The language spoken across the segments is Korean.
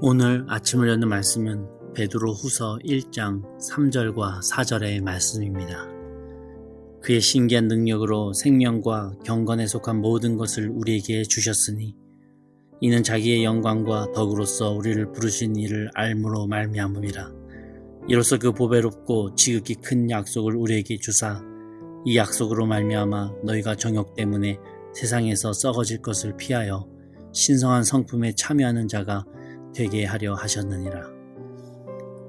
오늘 아침을 여는 말씀은 베드로 후서 1장 3절과 4절의 말씀입니다. 그의 신기한 능력으로 생명과 경건에 속한 모든 것을 우리에게 주셨으니 이는 자기의 영광과 덕으로서 우리를 부르신 이를 알므로 말미암음이라. 이로써 그 보배롭고 지극히 큰 약속을 우리에게 주사 이 약속으로 말미암아 너희가 정욕 때문에 세상에서 썩어질 것을 피하여 신성한 성품에 참여하는 자가 되게 하려 하셨느니라.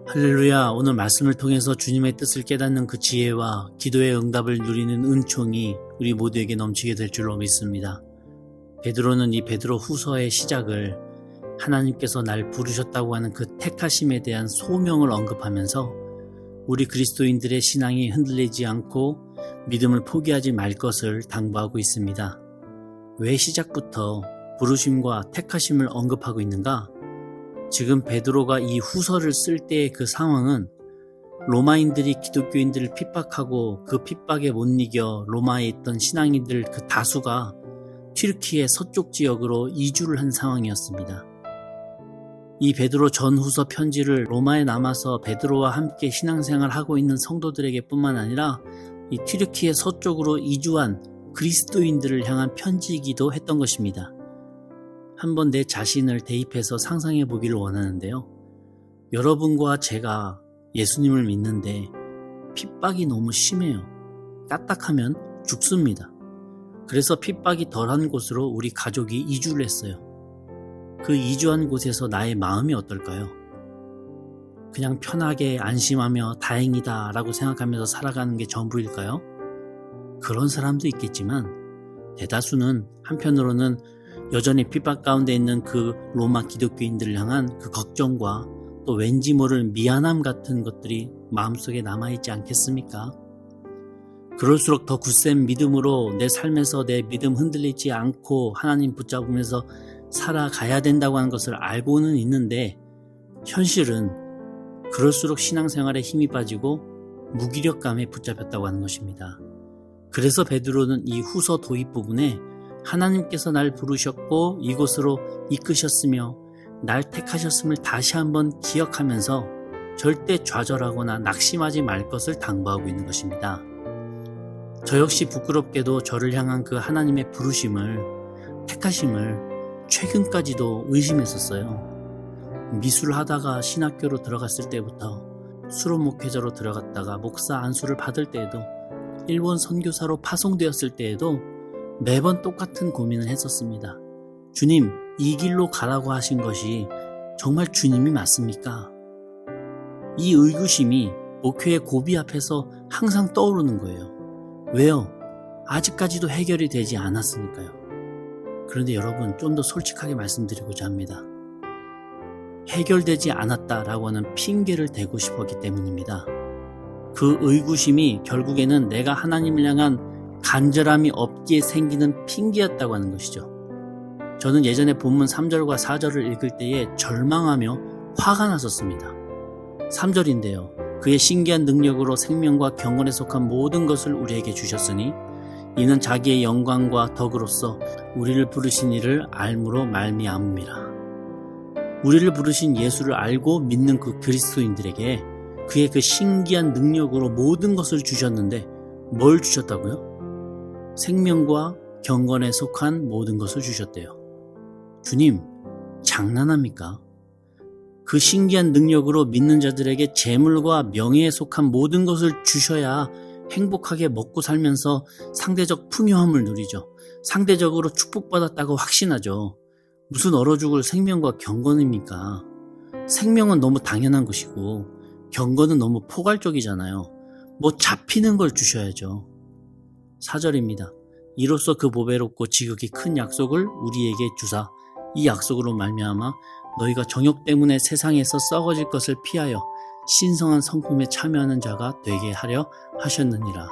할렐루야. 오늘 말씀을 통해서 주님의 뜻을 깨닫는 그 지혜와 기도의 응답을 누리는 은총이 우리 모두에게 넘치게 될 줄로 믿습니다. 베드로는 이 베드로 후서의 시작을 하나님께서 날 부르셨다고 하는 그 택하심에 대한 소명을 언급하면서 우리 그리스도인들의 신앙이 흔들리지 않고 믿음을 포기하지 말 것을 당부하고 있습니다. 왜 시작부터 부르심과 택하심을 언급하고 있는가? 지금 베드로가 이 후서를 쓸 때의 그 상황은 로마인들이 기독교인들을 핍박하고 그 핍박에 못 이겨 로마에 있던 신앙인들 그 다수가 튀르키예 서쪽 지역으로 이주를 한 상황이었습니다. 이 베드로 전후서 편지를 로마에 남아서 베드로와 함께 신앙생활을 하고 있는 성도들에게 뿐만 아니라 이 튀르키예 서쪽으로 이주한 그리스도인들을 향한 편지이기도 했던 것입니다. 한번 내 자신을 대입해서 상상해 보기를 원하는데요. 여러분과 제가 예수님을 믿는데 핍박이 너무 심해요. 까딱하면 죽습니다. 그래서 핍박이 덜한 곳으로 우리 가족이 이주를 했어요. 그 이주한 곳에서 나의 마음이 어떨까요? 그냥 편하게 안심하며 다행이다 라고 생각하면서 살아가는 게 전부일까요? 그런 사람도 있겠지만 대다수는 한편으로는 여전히 핍박 가운데 있는 그 로마 기독교인들을 향한 그 걱정과 또 왠지 모를 미안함 같은 것들이 마음속에 남아있지 않겠습니까? 그럴수록 더 굳센 믿음으로 내 삶에서 내 믿음 흔들리지 않고 하나님 붙잡으면서 살아가야 된다고 하는 것을 알고는 있는데 현실은 그럴수록 신앙생활에 힘이 빠지고 무기력감에 붙잡혔다고 하는 것입니다. 그래서 베드로는 이 후서 도입 부분에 하나님께서 날 부르셨고 이곳으로 이끄셨으며 날 택하셨음을 다시 한번 기억하면서 절대 좌절하거나 낙심하지 말 것을 당부하고 있는 것입니다. 저 역시 부끄럽게도 저를 향한 그 하나님의 부르심을, 택하심을 최근까지도 의심했었어요. 미술을 하다가 신학교로 들어갔을 때부터 수로 목회자로 들어갔다가 목사 안수를 받을 때에도 일본 선교사로 파송되었을 때에도 매번 똑같은 고민을 했었습니다. 주님, 이 길로 가라고 하신 것이 정말 주님이 맞습니까? 이 의구심이 목회의 고비 앞에서 항상 떠오르는 거예요. 왜요? 아직까지도 해결이 되지 않았으니까요. 그런데 여러분, 좀 더 솔직하게 말씀드리고자 합니다. 해결되지 않았다라고 하는 핑계를 대고 싶었기 때문입니다. 그 의구심이 결국에는 내가 하나님을 향한 간절함이 없기에 생기는 핑계였다고 하는 것이죠. 저는 예전에 본문 3절과 4절을 읽을 때에 절망하며 화가 났었습니다. 3절인데요. 그의 신기한 능력으로 생명과 경건에 속한 모든 것을 우리에게 주셨으니 이는 자기의 영광과 덕으로서 우리를 부르신 이를 알므로 말미암음이라. 우리를 부르신 예수를 알고 믿는 그 그리스도인들에게 그의 그 신기한 능력으로 모든 것을 주셨는데 뭘 주셨다고요? 생명과 경건에 속한 모든 것을 주셨대요. 주님, 장난합니까? 그 신기한 능력으로 믿는 자들에게 재물과 명예에 속한 모든 것을 주셔야 행복하게 먹고 살면서 상대적 풍요함을 누리죠. 상대적으로 축복받았다고 확신하죠. 무슨 얼어 죽을 생명과 경건입니까? 생명은 너무 당연한 것이고 경건은 너무 포괄적이잖아요. 뭐 잡히는 걸 주셔야죠. 4절입니다. 이로써 그 보배롭고 지극히 큰 약속을 우리에게 주사 이 약속으로 말미암아 너희가 정욕 때문에 세상에서 썩어질 것을 피하여 신성한 성품에 참여하는 자가 되게 하려 하셨느니라.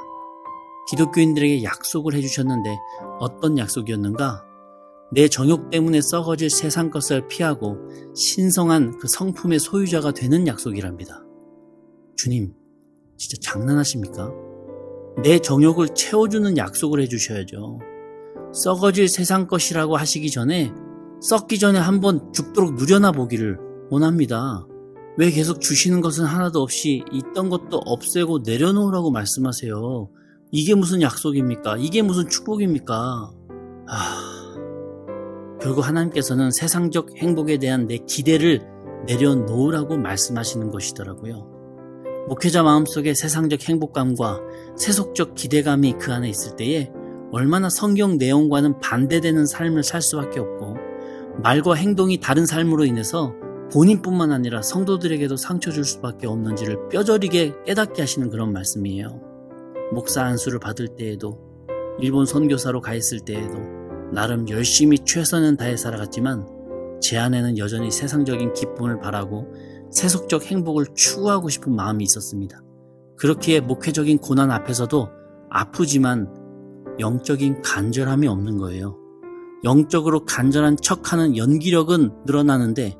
기독교인들에게 약속을 해주셨는데 어떤 약속이었는가? 내 정욕 때문에 썩어질 세상 것을 피하고 신성한 그 성품의 소유자가 되는 약속이랍니다. 주님, 진짜 장난하십니까? 내 정욕을 채워주는 약속을 해주셔야죠. 썩어질 세상 것이라고 하시기 전에 썩기 전에 한번 죽도록 누려나 보기를 원합니다. 왜 계속 주시는 것은 하나도 없이 있던 것도 없애고 내려놓으라고 말씀하세요? 이게 무슨 약속입니까? 이게 무슨 축복입니까? 결국 하나님께서는 세상적 행복에 대한 내 기대를 내려놓으라고 말씀하시는 것이더라고요. 목회자 마음속에 세상적 행복감과 세속적 기대감이 그 안에 있을 때에 얼마나 성경 내용과는 반대되는 삶을 살 수밖에 없고, 말과 행동이 다른 삶으로 인해서 본인뿐만 아니라 성도들에게도 상처 줄 수밖에 없는지를 뼈저리게 깨닫게 하시는 그런 말씀이에요. 목사 안수를 받을 때에도, 일본 선교사로 가 있을 때에도 나름 열심히 최선을 다해 살아갔지만 제 안에는 여전히 세상적인 기쁨을 바라고 세속적 행복을 추구하고 싶은 마음이 있었습니다. 그렇기에 목회적인 고난 앞에서도 아프지만 영적인 간절함이 없는 거예요. 영적으로 간절한 척하는 연기력은 늘어나는데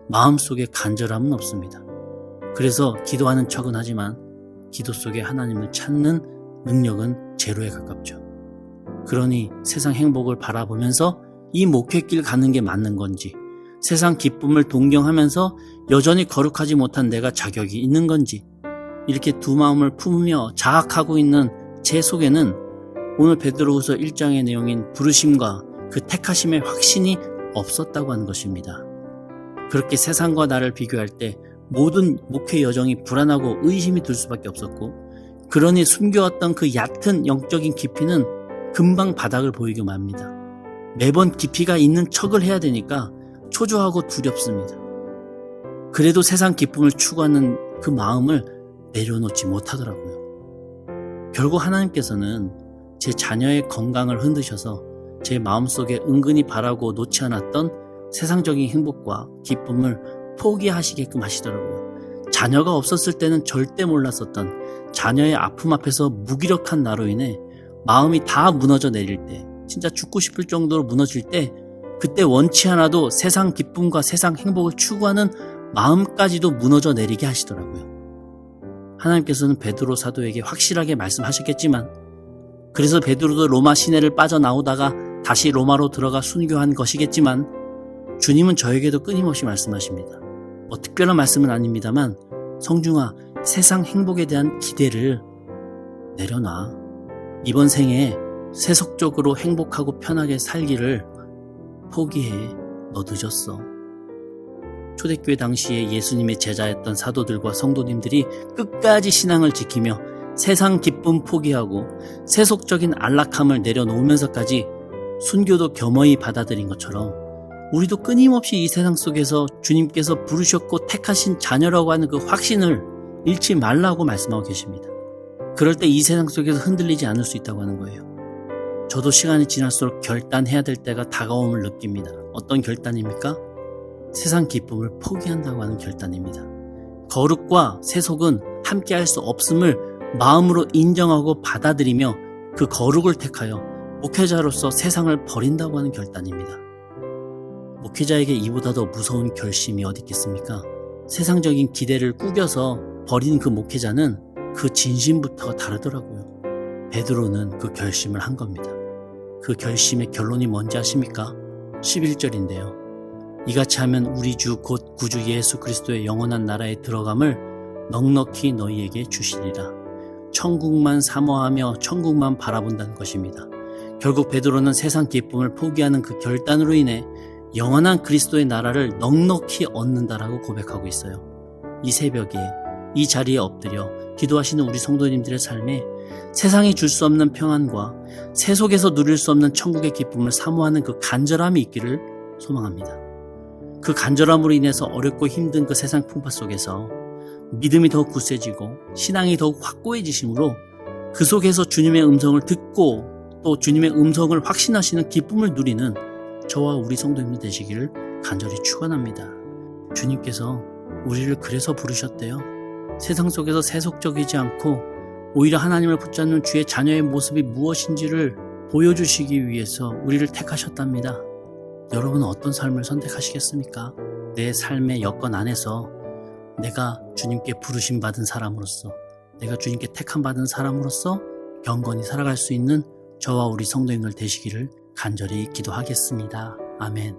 마음속에 간절함은 없습니다. 그래서 기도하는 척은 하지만 기도 속에 하나님을 찾는 능력은 제로에 가깝죠. 그러니 세상 행복을 바라보면서 이 목회길 가는 게 맞는 건지, 세상 기쁨을 동경하면서 여전히 거룩하지 못한 내가 자격이 있는 건지, 이렇게 두 마음을 품으며 자학하고 있는 제 속에는 오늘 베드로후서 1장의 내용인 부르심과 그 택하심의 확신이 없었다고 하는 것입니다. 그렇게 세상과 나를 비교할 때 모든 목회 여정이 불안하고 의심이 들 수밖에 없었고, 그러니 숨겨왔던 그 얕은 영적인 깊이는 금방 바닥을 보이게 맙니다. 매번 깊이가 있는 척을 해야 되니까 초조하고 두렵습니다. 그래도 세상 기쁨을 추구하는 그 마음을 내려놓지 못하더라고요. 결국 하나님께서는 제 자녀의 건강을 흔드셔서 제 마음속에 은근히 바라고 놓지 않았던 세상적인 행복과 기쁨을 포기하시게끔 하시더라고요. 자녀가 없었을 때는 절대 몰랐었던 자녀의 아픔 앞에서 무기력한 나로 인해 마음이 다 무너져 내릴 때, 진짜 죽고 싶을 정도로 무너질 때, 그때 원치 않아도 세상 기쁨과 세상 행복을 추구하는 마음까지도 무너져 내리게 하시더라고요. 하나님께서는 베드로 사도에게 확실하게 말씀하셨겠지만, 그래서 베드로도 로마 시내를 빠져나오다가 다시 로마로 들어가 순교한 것이겠지만, 주님은 저에게도 끊임없이 말씀하십니다. 특별한 말씀은 아닙니다만, 성중아, 세상 행복에 대한 기대를 내려놔. 이번 생에 세속적으로 행복하고 편하게 살기를 포기해. 너 늦었어. 초대교회 당시에 예수님의 제자였던 사도들과 성도님들이 끝까지 신앙을 지키며 세상 기쁨 포기하고 세속적인 안락함을 내려놓으면서까지 순교도 겸허히 받아들인 것처럼, 우리도 끊임없이 이 세상 속에서 주님께서 부르셨고 택하신 자녀라고 하는 그 확신을 잃지 말라고 말씀하고 계십니다. 그럴 때 이 세상 속에서 흔들리지 않을 수 있다고 하는 거예요. 저도 시간이 지날수록 결단해야 될 때가 다가옴을 느낍니다. 어떤 결단입니까? 세상 기쁨을 포기한다고 하는 결단입니다. 거룩과 세속은 함께 할 수 없음을 마음으로 인정하고 받아들이며 그 거룩을 택하여 목회자로서 세상을 버린다고 하는 결단입니다. 목회자에게 이보다 더 무서운 결심이 어디 있겠습니까? 세상적인 기대를 꾸겨서 버린 그 목회자는 그 진심부터가 다르더라고요. 베드로는 그 결심을 한 겁니다. 그 결심의 결론이 뭔지 아십니까? 11절인데요. 이같이 하면 우리 주 곧 구주 예수 그리스도의 영원한 나라에 들어감을 넉넉히 너희에게 주시리라. 천국만 사모하며 천국만 바라본다는 것입니다. 결국 베드로는 세상 기쁨을 포기하는 그 결단으로 인해 영원한 그리스도의 나라를 넉넉히 얻는다라고 고백하고 있어요. 이 새벽에 이 자리에 엎드려 기도하시는 우리 성도님들의 삶에 세상이 줄 수 없는 평안과 세속에서 누릴 수 없는 천국의 기쁨을 사모하는 그 간절함이 있기를 소망합니다. 그 간절함으로 인해서 어렵고 힘든 그 세상 풍파 속에서 믿음이 더욱 굳세지고 신앙이 더욱 확고해지심으로 그 속에서 주님의 음성을 듣고 또 주님의 음성을 확신하시는 기쁨을 누리는 저와 우리 성도님들 되시기를 간절히 축원합니다. 주님께서 우리를 그래서 부르셨대요. 세상 속에서 세속적이지 않고 오히려 하나님을 붙잡는 주의 자녀의 모습이 무엇인지를 보여주시기 위해서 우리를 택하셨답니다. 여러분은 어떤 삶을 선택하시겠습니까? 내 삶의 여건 안에서 내가 주님께 부르심 받은 사람으로서, 내가 주님께 택함 받은 사람으로서 경건히 살아갈 수 있는 저와 우리 성도님들 되시기를 간절히 기도하겠습니다. 아멘.